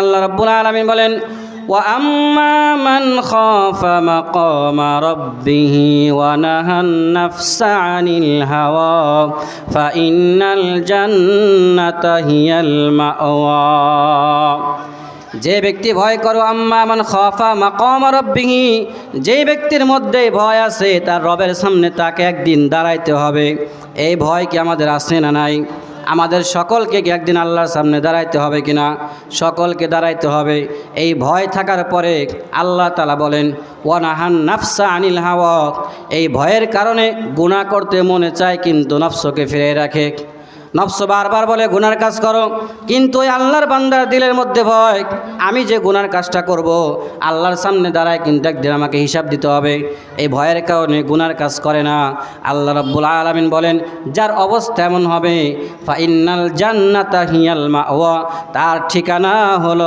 আল্লাহ রাব্বুল আলামিন বলেন, وأما من خاف مقام ربه ونهى النفس عن الهوى فإن الجنة هي المأوى। যে ব্যক্তি ভয় করো আম্মা মান খাফা মাকাম রাব্বিহি, যে ব্যক্তির মধ্যে ভয় আছে তার রবের সামনে তাকে একদিন দাঁড়াইতে হবে। এই ভয় কি আমাদের আছে না নাই? আমাদের সকলকে কি একদিন আল্লাহর সামনে দাঁড়াইতে হবে কিনা? সকলকে দাঁড়াইতে হবে। এই ভয় থাকার পরে আল্লাহ তাআলা বলেন ওয়ানাহান নাফসা আনিল হাওয়া, এই ভয়ের কারণে গুনাহ করতে মনে চায় কিন্তু নফসকে ফিরে রাখে। নফস বারবার বলে গুনার কাজ করো, কিন্তু ওই আল্লাহর বান্দার দিলের মধ্যে ভয়, আমি যে গুনার কাজটা করব আল্লাহর সামনে দাঁড়ায় কিন্তু একদিন আমাকে হিসাব দিতে হবে। এই ভয়ের কারণে গুনার কাজ করে না। আল্লাহ রাব্বুল আলামিন বলেন যার অবস্থা এমন হবে ফা ইন্নাল জান্নাতা হিয়াল মাওয়া, তার ঠিকানা হলো